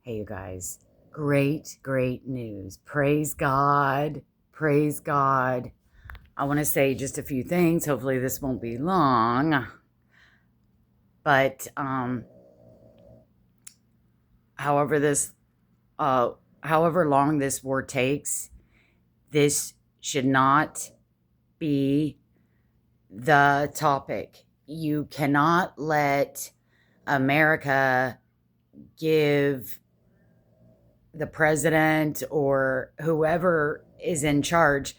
Hey, you guys. Great news. Praise God. Praise God. I want to say just a few things. Hopefully, this won't be long. But, however, uh, however long this war takes, this should not be the topic. You cannot let America give the president or whoever is in charge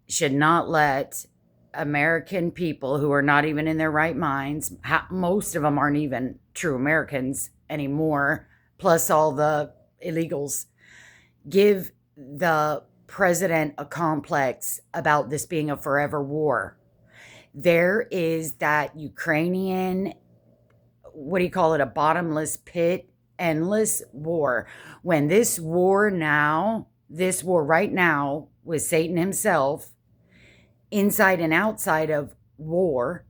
should not let American people who are not even in their right minds, most of them aren't even true Americans anymore, plus all the illegals, give the president a complex about this being a forever war. There is that Ukrainian, what do you call it, a bottomless pit, endless war. When this war right now with Satan himself, inside and outside of war,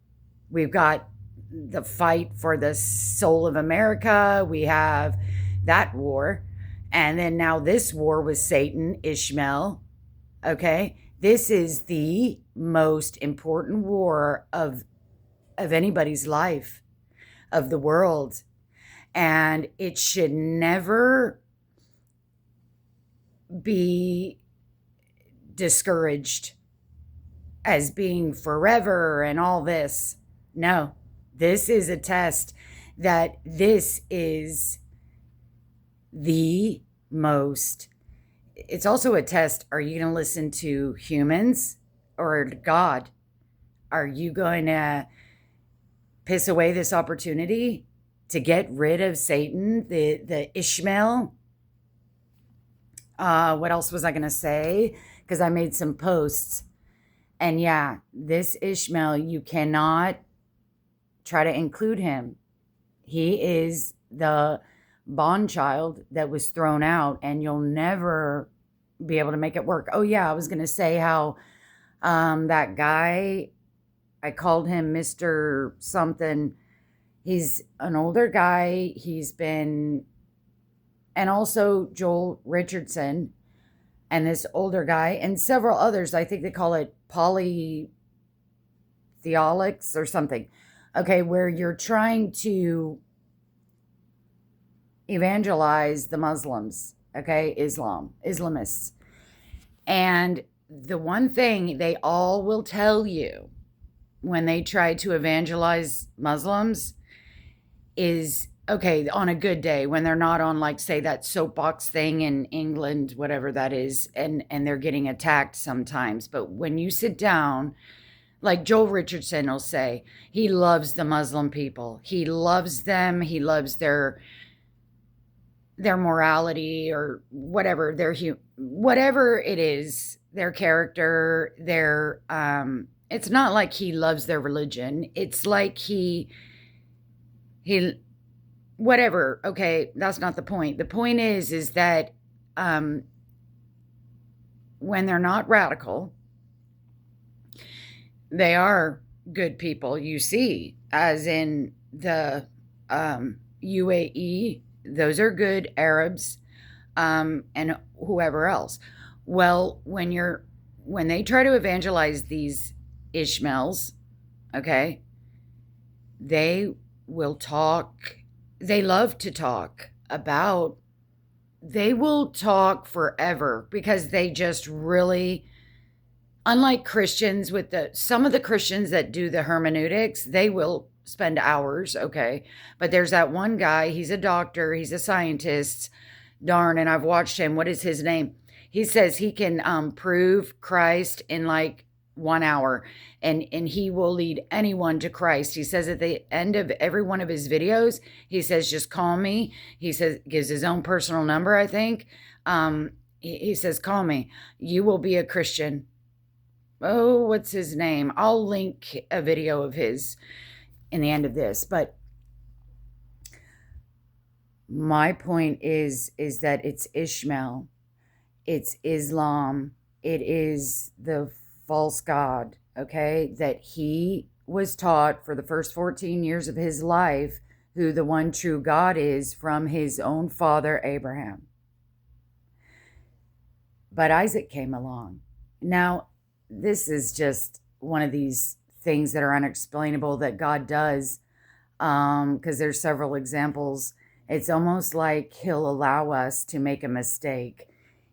we've got the fight for the soul of America, we have that war, and then now this war with Satan, Ishmael, okay? This is the most important war of anybody's life, of the world. And it should never be discouraged as being forever and all this. No, this is a test that this is the most. It's also a test. Are you going to listen to humans or God? Are you going to piss away this opportunity to get rid of Satan, the Ishmael? What else was I going to say? Because I made some posts. And yeah, this Ishmael, you cannot try to include him. He is the bond child that was thrown out, and you'll never be able to make it work. Oh, yeah, I was going to say how that guy, I called him Mr. something. He's an older guy. And also Joel Richardson, and this older guy, and several others. I think they call it polytheolics or something. Okay, where you're trying to evangelize the Muslims, okay, Islamists. And the one thing they all will tell you when they try to evangelize Muslims is, okay, on a good day, when they're not on, like, say, that soapbox thing in England, whatever that is, and they're getting attacked sometimes. But when you sit down, like Joel Richardson will say, he loves the Muslim people. He loves them. He loves their morality, or whatever, whatever it is, their character, it's not like he loves their religion. It's like he whatever. Okay, that's not the point. The point is that when they're not radical, they are good people. You see, as in the UAE, those are good Arabs, and whoever else. Well, when they try to evangelize these Ishmaels, okay, they will talk. They love to talk about. They will talk forever because they just really, unlike Christians, with some of the Christians that do the hermeneutics, they will spend hours, okay? But there's that one guy, he's a doctor, he's a scientist, darn, and I've watched him. What is his name? He says he can prove Christ in like 1 hour, and he will lead anyone to Christ. He says at the end of every one of his videos, he says, just call me. He says, gives his own personal number, I think. He says, call me. You will be a Christian. Oh, what's his name? I'll link a video of his in the end of this. But my point is that it's Ishmael, it's Islam, it is the false god, okay, that he was taught for the first 14 years of his life who the one true God is from his own father Abraham. But Isaac came along. Now, this is just one of these things that are unexplainable that God does, because there's several examples. It's almost like he'll allow us to make a mistake.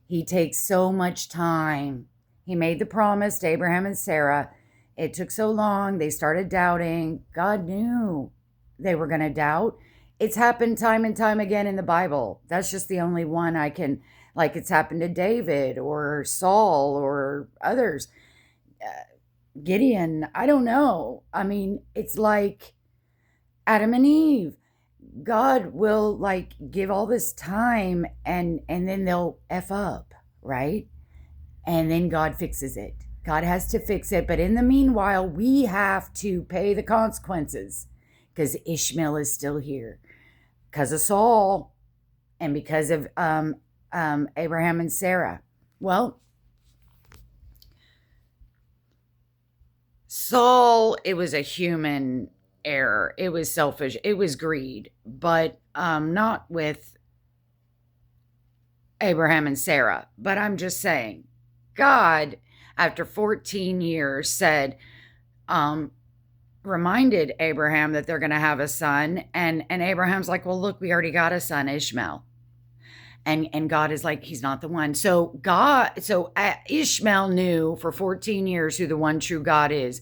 He takes so much time. He made the promise to Abraham and Sarah. It took so long. They started doubting. God knew they were going to doubt. It's happened time and time again in the Bible. That's just the only one I can, like, it's happened to David or Saul or others. Gideon, I don't know. I mean, it's like Adam and Eve. God will like give all this time and then they'll F up, right? And then God fixes it. God has to fix it. But in the meanwhile, we have to pay the consequences because Ishmael is still here. Because of Saul and because of Abraham and Sarah. Well, Saul, it was a human error. It was selfish. It was greed, but not with Abraham and Sarah. But I'm just saying, God, after 14 years, said, reminded Abraham that they're going to have a son. And Abraham's like, well, look, we already got a son, Ishmael. And God is like, he's not the one. So Ishmael knew for 14 years who the one true God is.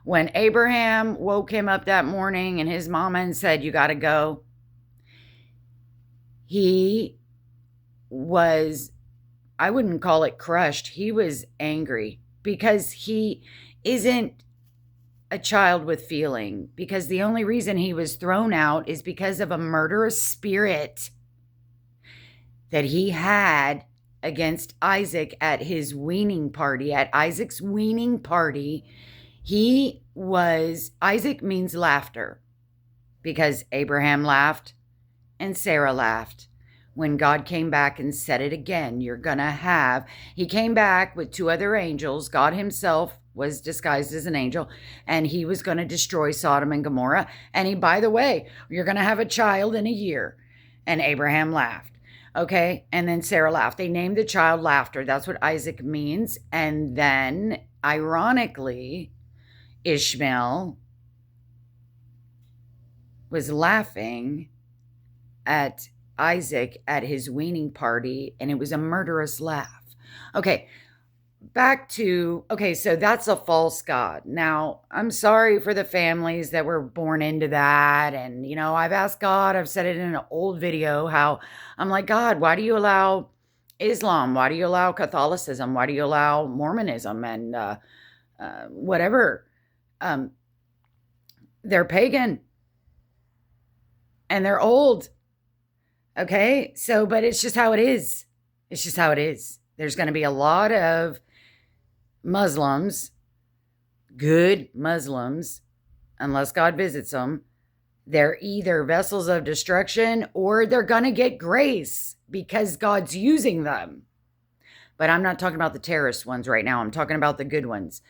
When Abraham woke him up that morning and his mama and said, you got to go, he was, I wouldn't call it crushed. He was angry because he isn't a child with feeling, because the only reason he was thrown out is because of a murderous spirit that he had against Isaac at his weaning party. At Isaac's weaning party, Isaac means laughter, because Abraham laughed and Sarah laughed. When God came back and said it again, he came back with 2 other angels. God himself was disguised as an angel, and he was going to destroy Sodom and Gomorrah. And by the way, you're going to have a child in a year. And Abraham laughed. Okay. And then Sarah laughed. They named the child Laughter. That's what Isaac means. And then, ironically, Ishmael was laughing at Isaac at his weaning party, and it was a murderous laugh. Okay. So that's a false God. Now, I'm sorry for the families that were born into that. And, I've asked God, I've said it in an old video, how I'm like, God, why do you allow Islam? Why do you allow Catholicism? Why do you allow Mormonism and whatever? They're pagan and they're old. Okay. But it's just how it is. It's just how it is. There's going to be a lot of Muslims, good Muslims, unless God visits them. They're either vessels of destruction or they're going to get grace because God's using them. But I'm not talking about the terrorist ones right now. I'm talking about the good ones.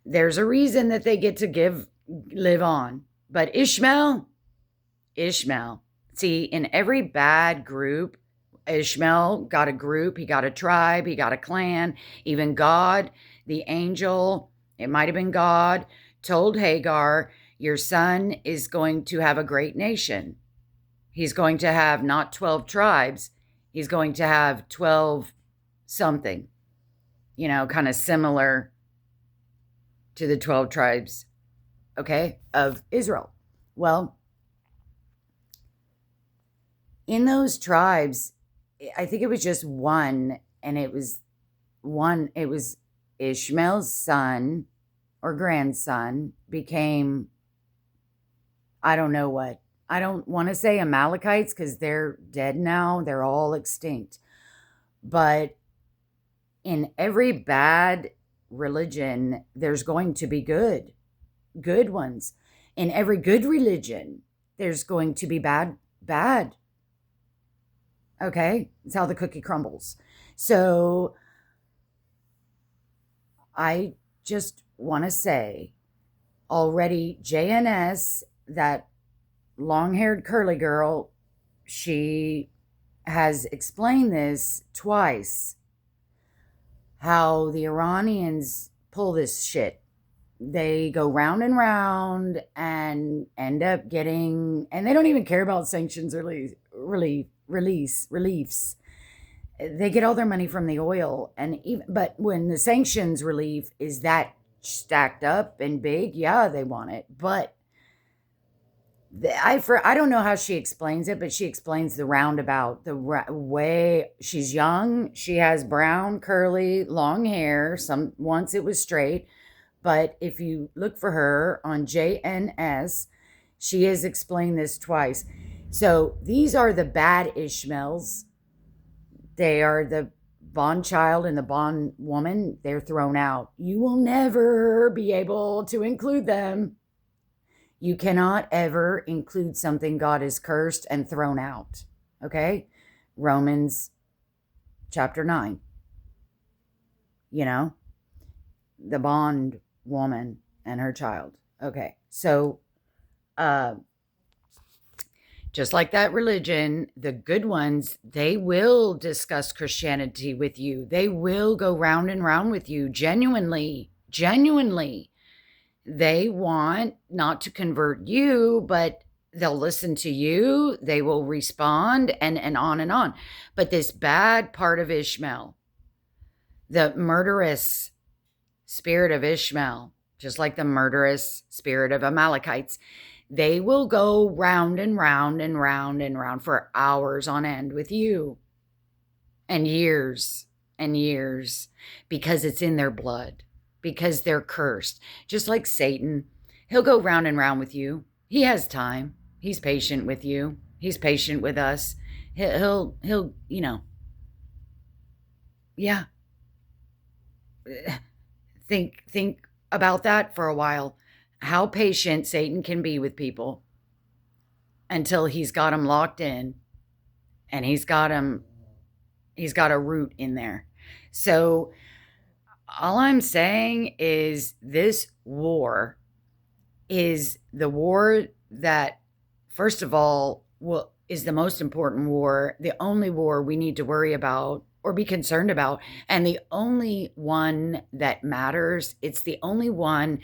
There's a reason that they get to live on. But Ishmael, see, in every bad group, Ishmael got a group, he got a tribe, he got a clan. Even God, the angel, it might have been God, told Hagar, your son is going to have a great nation. He's going to have not 12 tribes. He's going to have 12 something, kind of similar to the 12 tribes, okay, of Israel. Well, in those tribes, I think it was just one, and it was Ishmael's son or grandson became, I don't know what. I don't want to say Amalekites because they're dead now. They're all extinct. But in every bad religion, there's going to be good ones. In every good religion, there's going to be bad. Okay? It's how the cookie crumbles. So I just want to say already, JNS, that long-haired curly girl, she has explained this twice, how the Iranians pull this shit. They go round and round and end up getting, and they don't even care about sanctions reliefs. They get all their money from the oil, and even but when the sanctions relief is that stacked up and big, yeah, they want it. But I don't know how she explains it, but she explains the roundabout, the way she's young. She has brown, curly, long hair. Once it was straight, but if you look for her on JNS, she has explained this twice. So these are the bad Ishmaels. They are the bond child and the bond woman. They're thrown out. You will never be able to include them. You cannot ever include something God has cursed and thrown out. Okay? Romans chapter 9. You know, the bond woman and her child. Okay. So, just like that religion, the good ones, they will discuss Christianity with you. They will go round and round with you genuinely. They want not to convert you, but they'll listen to you. They will respond and on and on. But this bad part of Ishmael, the murderous spirit of Ishmael, just like the murderous spirit of Amalekites, they will go round and round and round and round for hours on end with you and years because it's in their blood, because they're cursed. Just like Satan, he'll go round and round with you. He has time. He's patient with you. He's patient with us. He'll yeah. Think about that for a while. How patient Satan can be with people until he's got them locked in and he's got a root in there. So all I'm saying is this war is the war that, first of all, is the most important war, the only war we need to worry about or be concerned about, and the only one that matters. It's the only one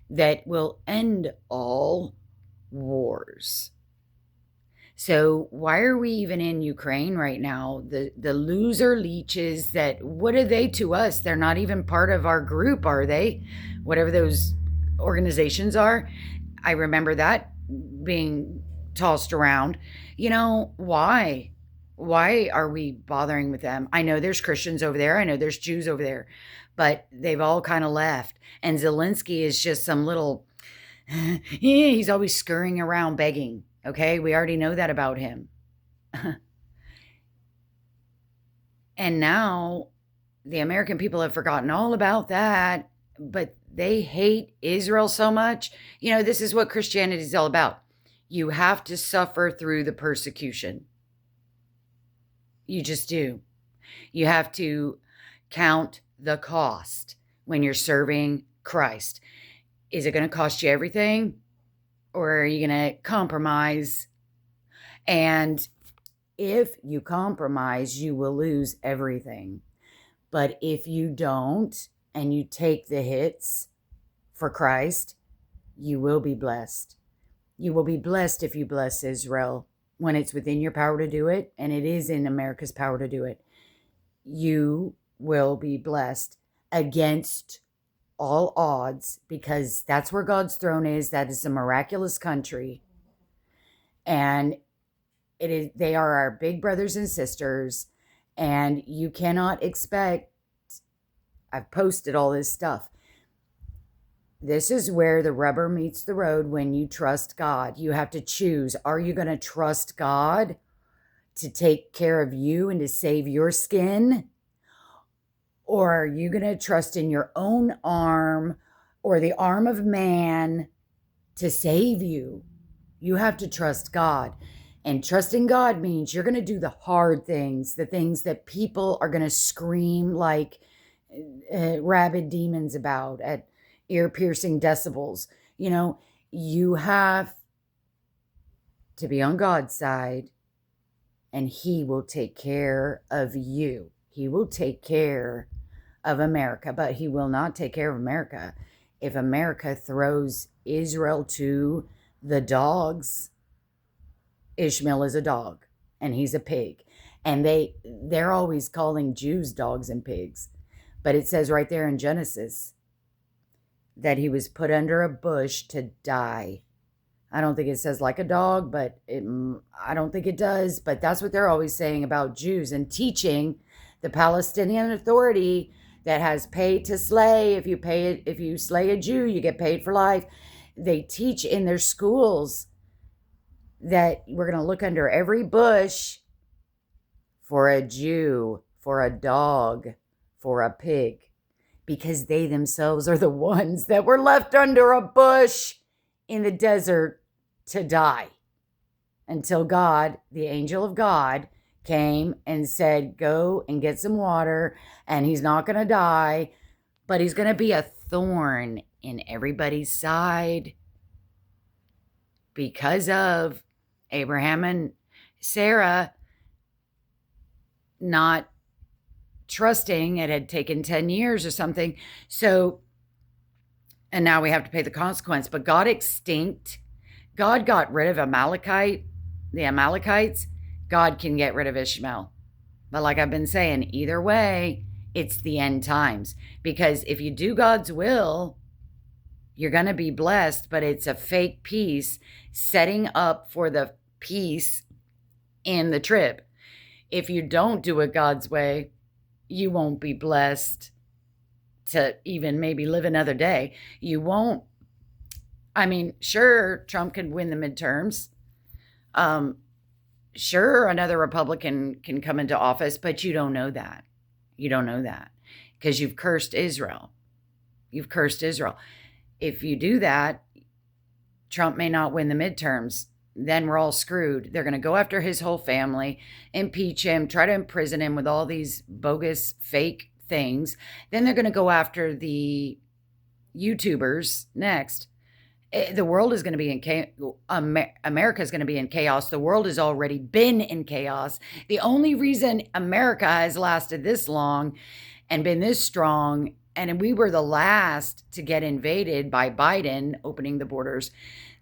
that will end all wars. So why are we even in Ukraine right now? The loser leeches, that what are they to us? They're not even part of our group, are they? Whatever those organizations are. I remember that being tossed around. Why? Why are we bothering with them? I know there's Christians over there. I know there's Jews over there, but they've all kind of left. And Zelensky is just some little, he's always scurrying around begging. Okay, we already know that about him. And now the American people have forgotten all about that, but they hate Israel so much. This is what Christianity is all about. You have to suffer through the persecution. You just do. You have to count the cost when you're serving Christ. Is it going to cost you everything? Or are you going to compromise? And if you compromise, you will lose everything. But if you don't, and you take the hits for Christ, you will be blessed. You will be blessed if you bless Israel when it's within your power to do it, and it is in America's power to do it. You will be blessed against all odds, because that's where God's throne is. That is a miraculous country. And they are our big brothers and sisters, and you cannot expect, I've posted all this stuff. This is where the rubber meets the road when you trust God. You have to choose. Are you going to trust God to take care of you and to save your skin? Or are you going to trust in your own arm or the arm of man to save you? You have to trust God. And trusting God means you're going to do the hard things, the things that people are going to scream like rabid demons about at ear-piercing decibels. You have to be on God's side, and he will take care of you. He will take care of America, but he will not take care of America if America throws Israel to the dogs. Ishmael is a dog and he's a pig. And they're always calling Jews dogs and pigs. But it says right there in Genesis that he was put under a bush to die. I don't think it says like a dog, but I don't think it does. But that's what they're always saying about Jews and teaching the Palestinian Authority that has paid to slay. If you slay a Jew, you get paid for life. They teach in their schools that we're going to look under every bush for a Jew, for a dog, for a pig, because they themselves are the ones that were left under a bush in the desert to die until God, the angel of God, came and said, go and get some water, and he's not going to die, but he's going to be a thorn in everybody's side because of Abraham and Sarah not trusting. It had taken 10 years or something. So, and now we have to pay the consequence. But God got rid of the Amalekites. God can get rid of Ishmael. But like I've been saying, either way, it's the end times. Because if you do God's will, you're going to be blessed, but it's a fake peace setting up for the peace in the trib. If you don't do it God's way, you won't be blessed to even maybe live another day. You won't. I mean, sure, Trump can win the midterms. Sure, another Republican can come into office, but you don't know that. You don't know that because you've cursed Israel. You've cursed Israel. If you do that, Trump may not win the midterms. Then we're all screwed. They're going to go after his whole family, impeach him, try to imprison him with all these bogus, fake things. Then they're going to go after the YouTubers next. The world is going to be in chaos. America is going to be in chaos. The world has already been in chaos. The only reason America has lasted this long and been this strong, and we were the last to get invaded by Biden opening the borders,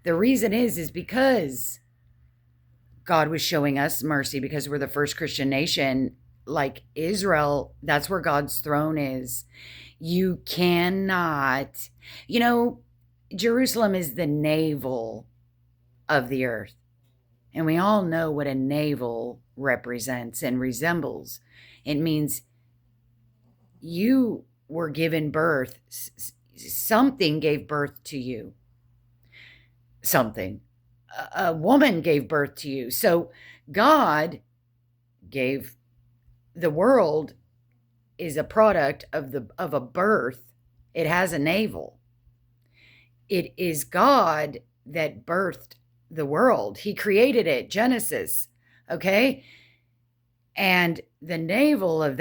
the reason is because God was showing us mercy because we're the first Christian nation. Like Israel, that's where God's throne is. You cannot, Jerusalem is the navel of the earth. And we all know what a navel represents and resembles. It means you were given birth. Something gave birth to you. Something. A woman gave birth to you. So God gave the world is a product of a birth. It has a navel. It is God that birthed the world. He created it, Genesis, okay? And the navel of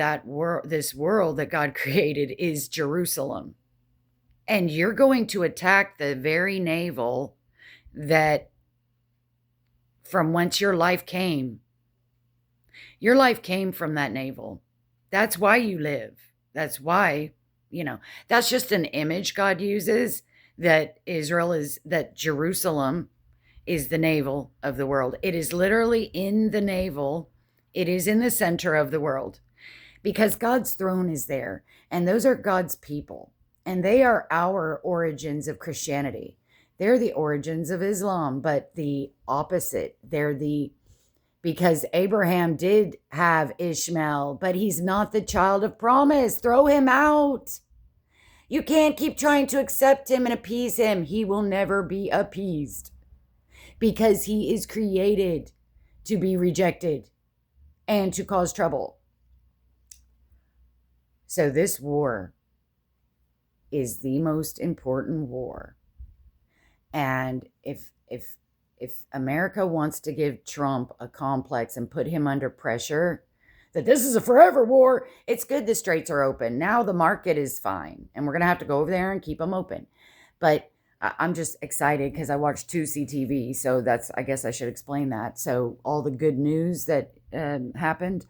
this world that God created is Jerusalem. And you're going to attack the very navel that from whence your life came. Your life came from that navel. That's why you live. That's why, that's just an image God uses. That Jerusalem is the navel of the world. It is literally in the navel. It is in the center of the world because God's throne is there. And those are God's people. And they are our origins of Christianity. They're the origins of Islam, but the opposite. Because Abraham did have Ishmael, but he's not the child of promise. Throw him out. You can't keep trying to accept him and appease him. He will never be appeased because he is created to be rejected and to cause trouble. So this war is the most important war. And if America wants to give Trump a complex and put him under pressure, that this is a forever war, it's good the straits are open. Now the market is fine, and we're going to have to go over there and keep them open. But I'm just excited because I watched 2CTV, so I guess I should explain that. So all the good news that happened.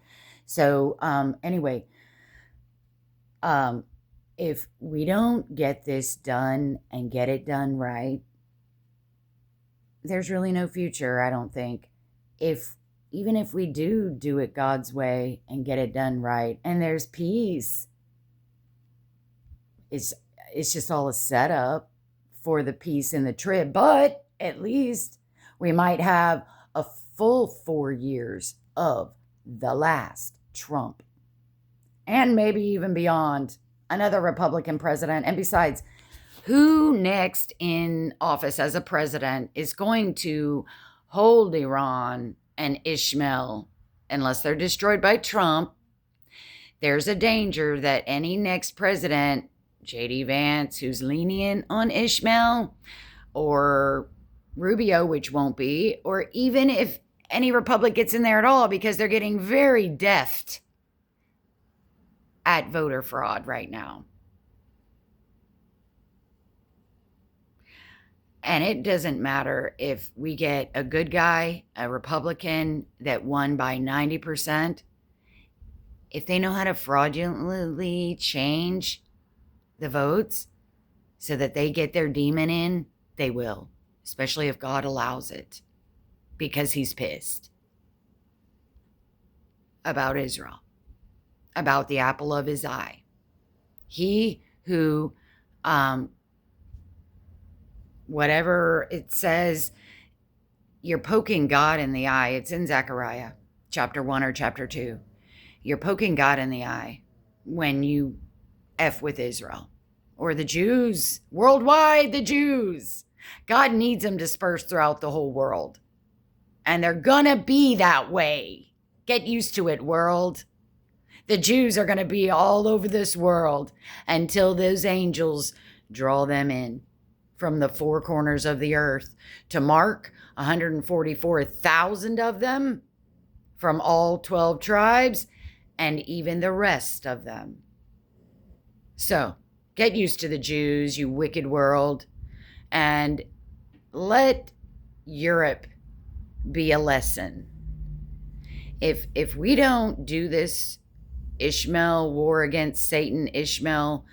So anyway, if we don't get this done and get it done right, there's really no future, I don't think. Even if we do it God's way and get it done right, and there's peace, it's just all a setup for the peace in the trib. But at least we might have a full 4 years of the last Trump, and maybe even beyond, another Republican president. And besides, who next in office as a president is going to hold Iran and Ishmael unless they're destroyed by Trump? There's a danger that any next president, J.D. Vance, who's lenient on Ishmael, or Rubio, which won't be, or even if any Republic gets in there at all, because they're getting very deft at voter fraud right now. And it doesn't matter if we get a good guy, a Republican that won by 90%. If they know how to fraudulently change the votes so that they get their demon in, they will, especially if God allows it, because he's pissed about Israel, about the apple of his eye. He who, whatever it says, you're poking God in the eye. It's in Zechariah chapter 1 or chapter 2. You're poking God in the eye when you F with Israel or the Jews, worldwide, the Jews. God needs them dispersed throughout the whole world. And they're gonna be that way. Get used to it, world. The Jews are gonna be all over this world until those angels draw them in from the four corners of the earth to mark 144,000 of them from all 12 tribes and even the rest of them. So get used to the Jews, you wicked world, and let Europe be a lesson. If we don't do this Ishmael war against Satan, Ishmael,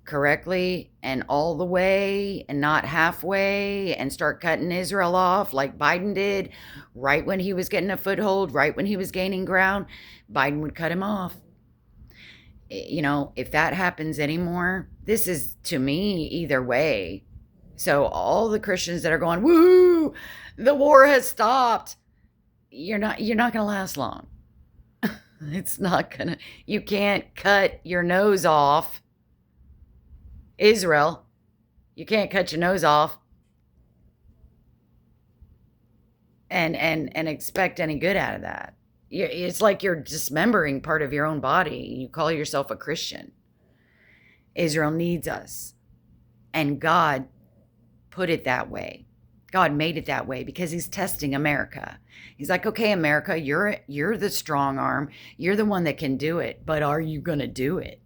correctly and all the way and not halfway, and start cutting Israel off like Biden did right when he was getting a foothold, right when he was gaining ground, Biden would cut him off. You know, if that happens anymore, this is, to me, either way. So all the Christians that are going, woo, the war has stopped, you're not going to last long. It's not going to, you can't cut your nose off Israel. You can't cut your nose off and expect any good out of that. It's like you're dismembering part of your own body. You call yourself a Christian. Israel needs us. And God put it that way. God made it that way because he's testing America. He's like, okay, America, you're the strong arm. You're the one that can do it. But are you going to do it?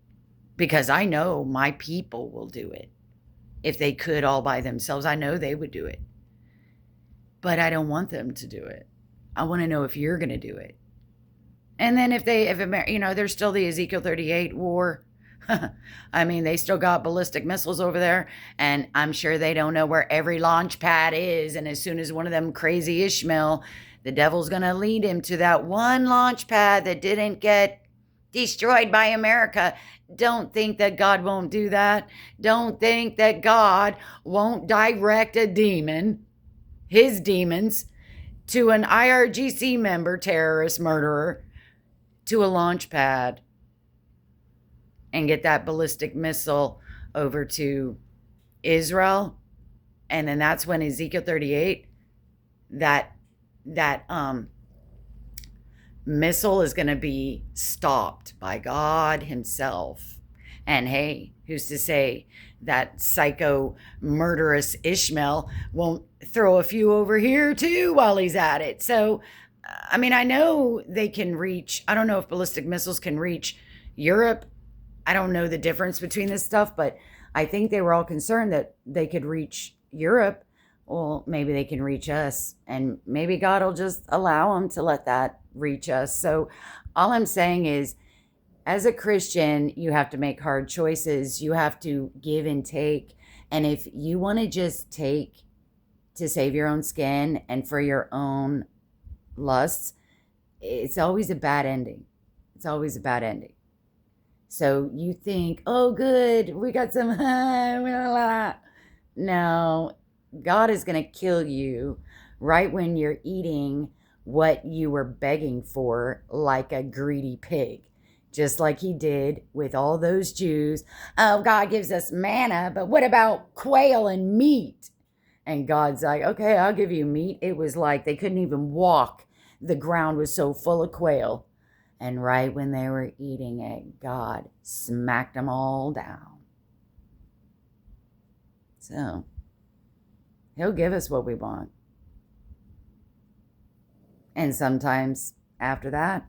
Because I know my people will do it. If they could all by themselves, I know they would do it. But I don't want them to do it. I want to know if you're going to do it. And then if there's still the Ezekiel 38 war. I mean, they still got ballistic missiles over there. And I'm sure they don't know where every launch pad is. And as soon as one of them crazy Ishmael, the devil's going to lead him to that one launch pad that didn't get destroyed by America. Don't think that God won't do that. Don't think that God won't direct a demon, his demons, to an IRGC member, terrorist, murderer, to a launch pad and get that ballistic missile over to Israel. And then that's when Ezekiel 38, that missile is going to be stopped by God himself. And hey, who's to say that psycho murderous Ishmael won't throw a few over here too while he's at it? So, I mean, I know they can reach, I don't know if ballistic missiles can reach Europe. I don't know the difference between this stuff, but I think they were all concerned that they could reach Europe, well, maybe they can reach us, and maybe God will just allow them to let that reach us. So all I'm saying is, as a Christian, you have to make hard choices. You have to give and take. And if you want to just take to save your own skin and for your own lusts, it's always a bad ending. It's always a bad ending. So you think, oh, good, we got some. No, God is going to kill you right when you're eating what you were begging for, like a greedy pig. Just like he did with all those Jews. Oh, God gives us manna, but what about quail and meat? And God's like, okay, I'll give you meat. It was like they couldn't even walk. The ground was so full of quail. And right when they were eating it, God smacked them all down. So, he'll give us what we want. And sometimes after that,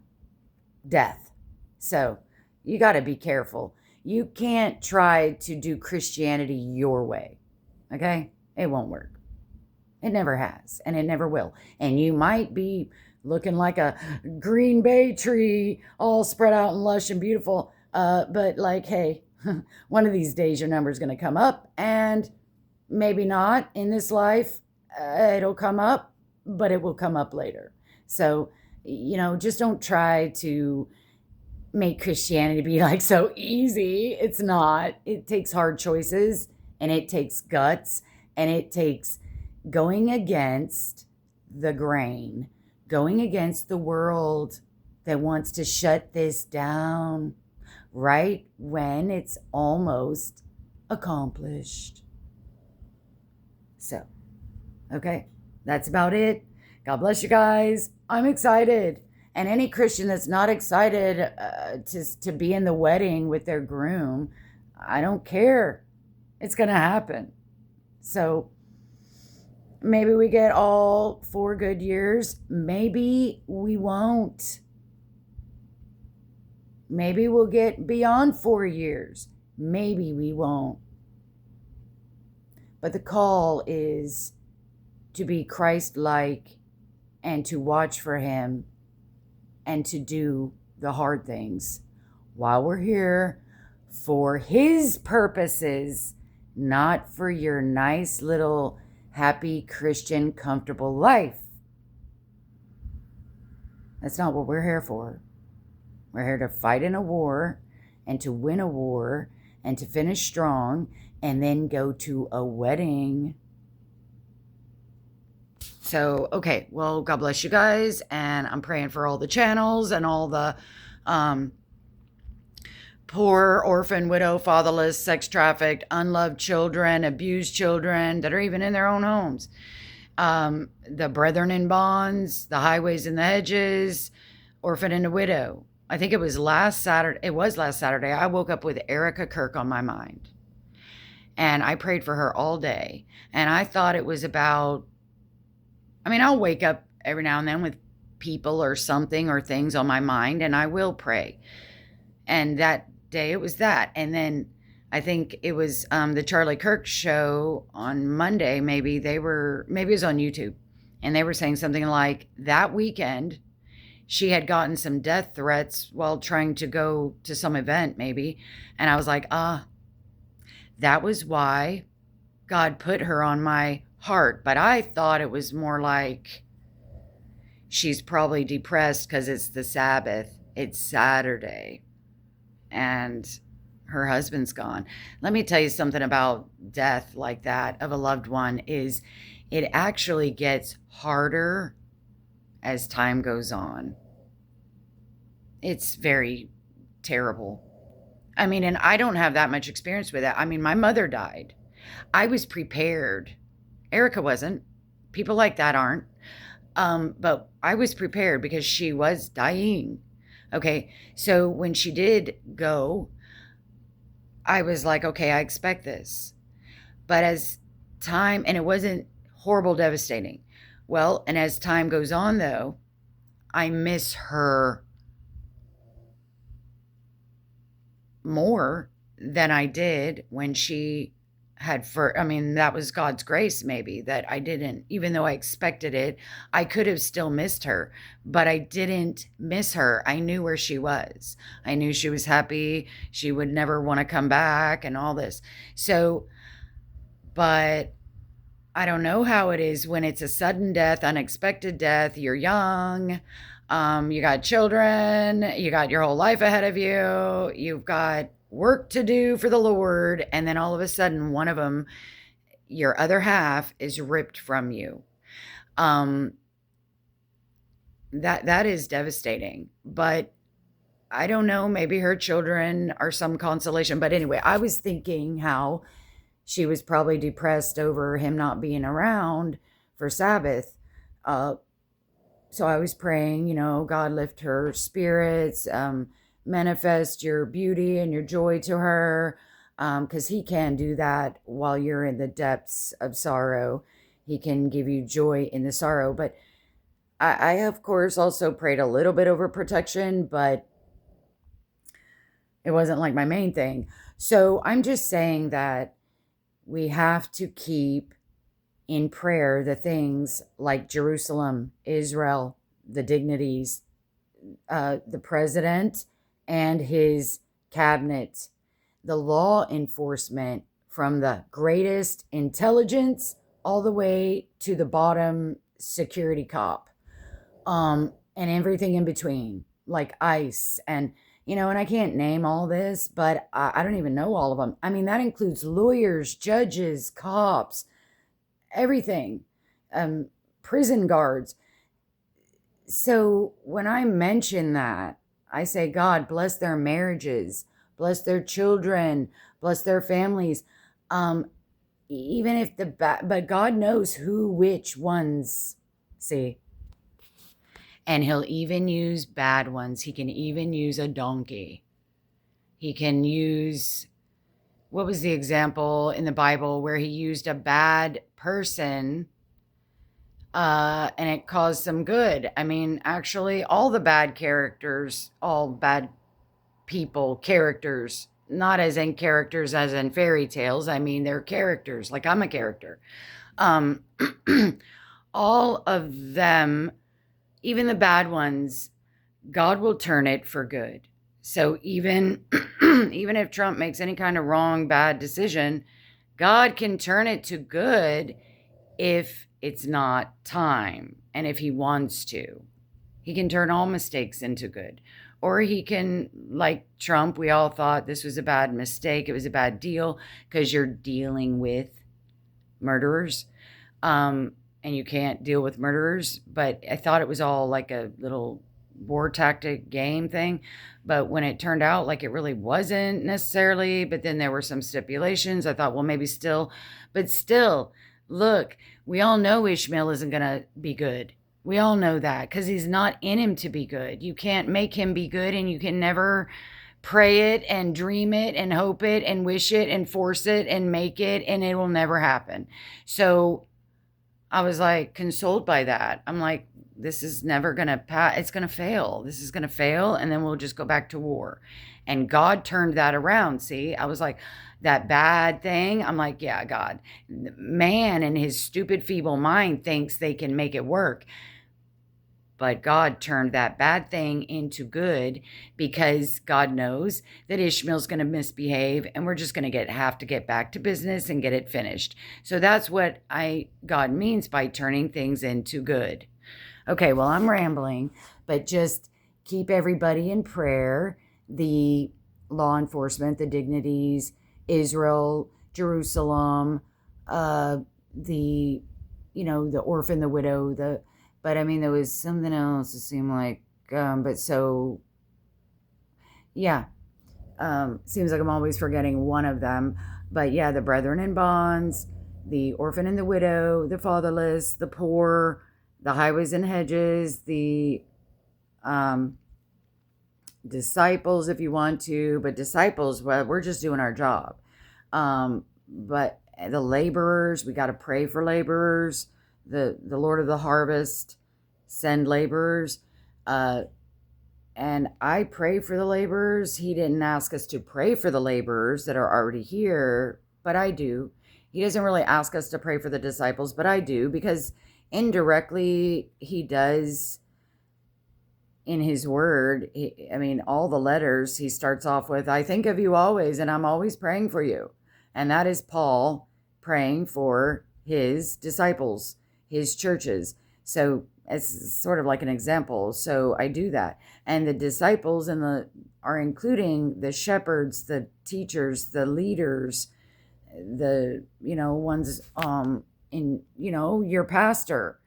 death. So, you got to be careful. You can't try to do Christianity your way. Okay? It won't work. It never has, and it never will. And you might be looking like a green bay tree, all spread out and lush and beautiful. But like, hey, one of these days your number's going to come up, and maybe not in this life. It'll come up, but it will come up later. So, just don't try to make Christianity be like so easy. It's not. It takes hard choices, and it takes guts, and it takes going against the grain, going against the world that wants to shut this down right when it's almost accomplished. So, okay, that's about it. God bless you guys. I'm excited. And any Christian that's not excited to be in the wedding with their groom, I don't care. It's going to happen. So, maybe we get all 4 good years. Maybe we won't. Maybe we'll get beyond 4 years. Maybe we won't. But the call is to be Christ-like and to watch for him and to do the hard things while we're here for his purposes, not for your nice little happy Christian comfortable life. That's not what we're here for. We're here to fight in a war and to win a war and to finish strong and then go to a wedding. So, okay, well, God bless you guys, and I'm praying for all the channels and all the poor, orphan, widow, fatherless, sex-trafficked, unloved children, abused children that are even in their own homes. The brethren in bonds, the highways and the hedges, orphan and a widow. I think it was last Saturday. It was last Saturday. I woke up with Erica Kirk on my mind. And I prayed for her all day. And I thought it was about, I'll wake up every now and then with people or something or things on my mind, and I will pray. And that day it was that. And then I think it was the Charlie Kirk show on Monday. Maybe it was on YouTube. And they were saying something like that weekend she had gotten some death threats while trying to go to some event maybe. And I was like, that was why God put her on my heart. But I thought it was more like she's probably depressed because it's the Sabbath. It's Saturday. And her husband's gone. Let me tell you something about death like that of a loved one is it actually gets harder as time goes on. It's very terrible. And I don't have that much experience with it. My mother died. I was prepared. Erica wasn't. People like that aren't. But I was prepared because she was dying. Okay, so when she did go, I was like, okay, I expect this. But as time, and it wasn't horrible, devastating. Well, and as time goes on, though, I miss her more than I did when she I mean, that was God's grace, maybe, that I didn't, even though I expected it, I could have still missed her, but I didn't miss her. I knew where she was. I knew she was happy. She would never want to come back and all this. So, but I don't know how it is when it's a sudden death, unexpected death. You're young, you got children, you got your whole life ahead of you, you've got work to do for the Lord, and then all of a sudden, one of them, your other half, is ripped from you. Um, that is devastating. But I don't know. Maybe her children are some consolation. But anyway, I was thinking how she was probably depressed over him not being around for Sabbath. Uh, so I was praying, God lift her spirits, manifest your beauty and your joy to her, because He can do that while you're in the depths of sorrow. He can give you joy in the sorrow. But I of course, also prayed a little bit over protection, but it wasn't like my main thing. So I'm just saying that we have to keep in prayer the things like Jerusalem, Israel, the dignities, the president and his cabinet, the law enforcement, from the greatest intelligence all the way to the bottom security cop, and everything in between, like ICE and I can't name all this, but I don't even know all of them. I mean, that includes lawyers, judges, cops, everything, prison guards. So when I mention that, I say, God, bless their marriages, bless their children, bless their families. Um, Even if but God knows which ones, see, and He'll even use bad ones. He can even use a donkey. He can use, what was the example in the Bible where He used a bad person and it caused some good? I mean, actually, all the bad characters, all bad people, characters, not as in characters as in fairy tales. I mean, they're characters, like I'm a character. Um, all of them, even the bad ones, God will turn it for good. So even even if Trump makes any kind of wrong, bad decision, God can turn it to good if it's not time and if He wants to. He can turn all mistakes into good. Or He can, like Trump, we all thought this was a bad mistake. It was a bad deal because you're dealing with murderers. And you can't deal with murderers. But I thought it was all like a little war tactic game thing. But when it turned out like it really wasn't necessarily, but then there were some stipulations, I thought, well, maybe still. But still, look, we all know Ishmael isn't going to be good. We all know that because he's not in him to be good. You can't make him be good, and you can never pray it and dream it and hope it and wish it and force it and make it, and it will never happen. So I was like consoled by that. I'm like, this is never going to pass. It's going to fail. This is going to fail. And then we'll just go back to war. And God turned that around. See, I was like, that bad thing. I'm like, yeah, God, man in his stupid, feeble mind thinks they can make it work. But God turned that bad thing into good because God knows that Ishmael's going to misbehave and we're just going to have to get back to business and get it finished. So that's what God means by turning things into good. Okay, well, I'm rambling, but just keep everybody in prayer. The law enforcement, the dignities, Israel, Jerusalem, the orphan, the widow, but I mean, there was something else. It seemed like, but so, yeah. Seems like I'm always forgetting one of them. But yeah, the brethren in bonds, the orphan and the widow, the fatherless, the poor, the highways and hedges, the disciples, if you want to. But disciples, well, we're just doing our job. But the laborers, we got to pray for laborers. The Lord of the harvest, send laborers. And I pray for the laborers. He didn't ask us to pray for the laborers that are already here, but I do. He doesn't really ask us to pray for the disciples, but I do, because indirectly he does in his word. All the letters he starts off with, I think of you always, and I'm always praying for you. And that is Paul praying for his disciples, his churches. So it's sort of like an example. So I do that. And the disciples are including the shepherds, the teachers, the leaders, the, ones in, your pastor.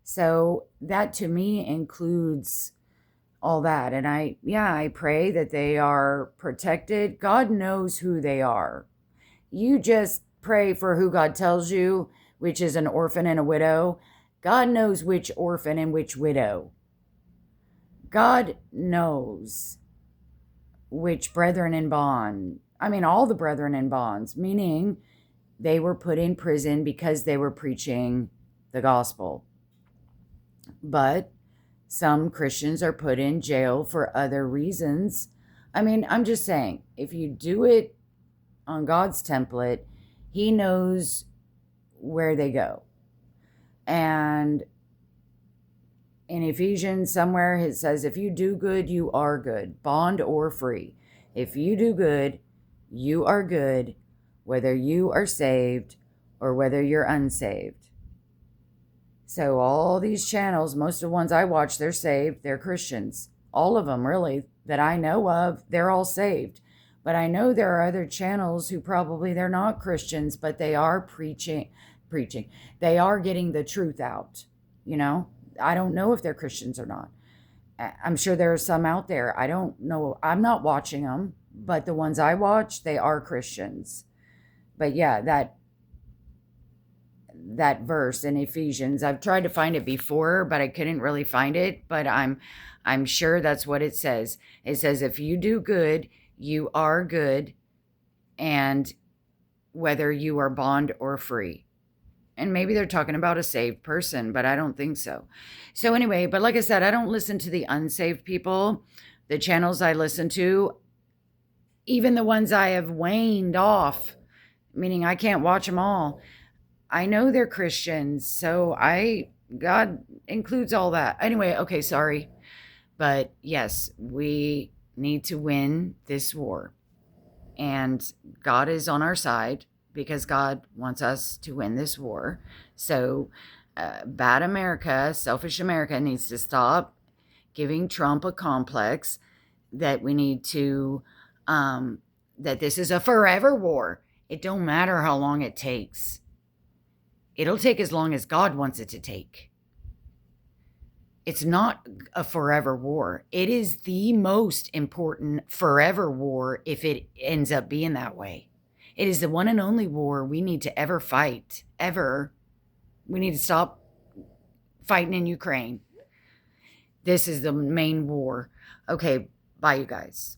So that to me includes all that. And I pray that they are protected. God knows who they are. You just pray for who God tells you, which is an orphan and a widow. God knows which orphan and which widow. God knows which brethren in bond. All the brethren in bonds, meaning they were put in prison because they were preaching the gospel. But some Christians are put in jail for other reasons. I'm just saying, if you do it on God's template, he knows where they go. And in Ephesians somewhere it says, if you do good, you are good, bond or free. If you do good, you are good, whether you are saved or whether you're unsaved. So all these channels, most of the ones I watch, they're saved, they're Christians. All of them, really, that I know of, they're all saved. But I know there are other channels who probably they're not Christians, but they are preaching. They are getting the truth out, I don't know if they're Christians or not. I'm sure there are some out there. I don't know. I'm not watching them, but the ones I watch, they are Christians. But yeah, that verse in Ephesians, I've tried to find it before, but I couldn't really find it. But I'm sure that's what it says. It says, if you do good, you are good, and whether you are bond or free. And maybe they're talking about a saved person, but I don't think so. So anyway, but like I said, I don't listen to the unsaved people. The channels I listen to, even the ones I have waned off, meaning I can't watch them all, I know they're Christians, so God includes all that. Anyway, okay, sorry. But yes, we need to win this war. And God is on our side because God wants us to win this war. So bad America, selfish America needs to stop giving Trump a complex that we need to, that this is a forever war. It don't matter how long it takes. It'll take as long as God wants it to take. It's not a forever war. It is the most important forever war if it ends up being that way. It is the one and only war we need to ever fight, ever. We need to stop fighting in Ukraine. This is the main war. Okay, bye, you guys.